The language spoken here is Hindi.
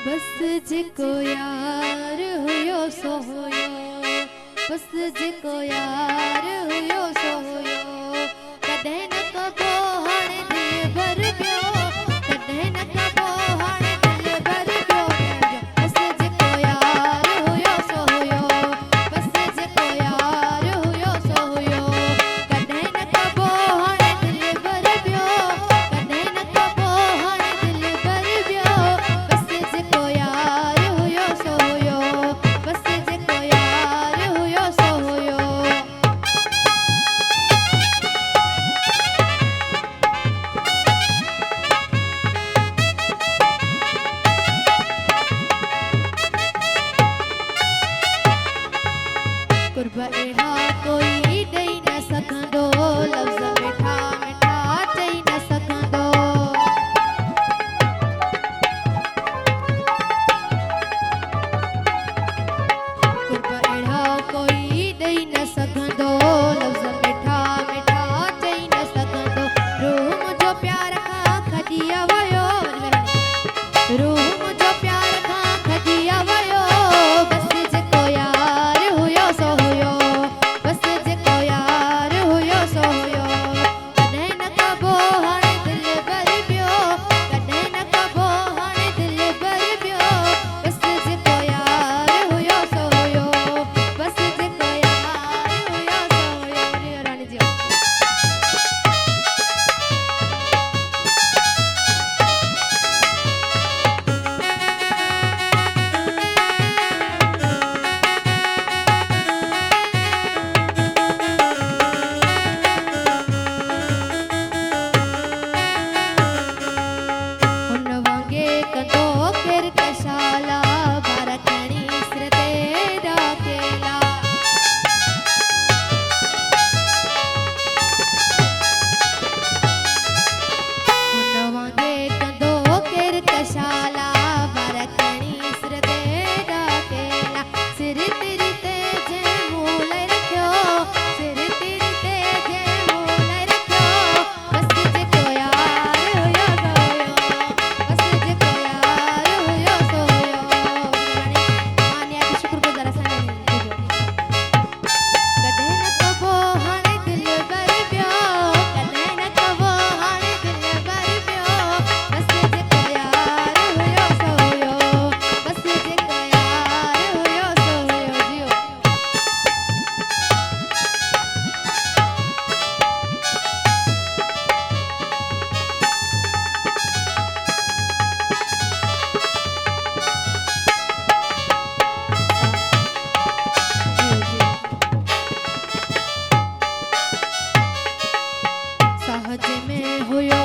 बस जेको यार हुयो सो हुयो, बस जेको यार हुयो सो हुयो। कॾहिं न कबो हाणे दिल भर पियो, कॾहिं न कबो हाणे दिल भर पियो। बस जेको यार हुयो सो हुयो, बस जेको यार हुयो सो हुयो। कॾहिं न कबो हाणे दिल भर पियो, कॾहिं न कबो हाणे दिल भर पियो। बस जेको यार हुयो सो हुयो, बस जेको यार हुयो सो हुयो। कुर्ब अहिड़ा कोई ॾेई न सघंदो, लफ़्ज़ मिठा मिठा चई न सघंदो। कुर्ब अहिड़ा कोई ॾेई न सघंदो, लफ़्ज़ मिठा मिठा चई न सघंदो। रूह मुंहिंजो प्यार खां खॼी वियो, रूह मुंहिंजो प्यार खां खॼी वियो। बस जेको यार हुयो सो हुयो, बस जेको यार हुयो सो हुयो। कॾहिं न कबो हाणे दिल भर पियो, कॾहिं न कबो हाणे दिल भर पियो। बस जेको यार हुयो सो हुयो, बस जेको यार हुयो सो हुयो। रानी जी हुन वांगे कंदो केर कशाला, बार खणी सिर ते ढकेला। हुन वांगे कंदो केर कशाला, बार खणी सिर ते ढकेला। सिर तिरी ते जंहिं मूं लाइ रखियो, सिर तिरी ते जंहिं मूं लाइ रखियो। बस जेको यार हुयो सो हुयो, बस जेको यार हुयो सो हुयो। मानिया की शुक्रगुज़ार असांजे कॾहिं न कबो हाणे दिल भर पियो, कॾहिं न कबो हाणे दिल भर पियो। बस जेको यार हुयो सो हुयो, बस जेको यार हुयो सो हुयो। जियो सहज में हुयो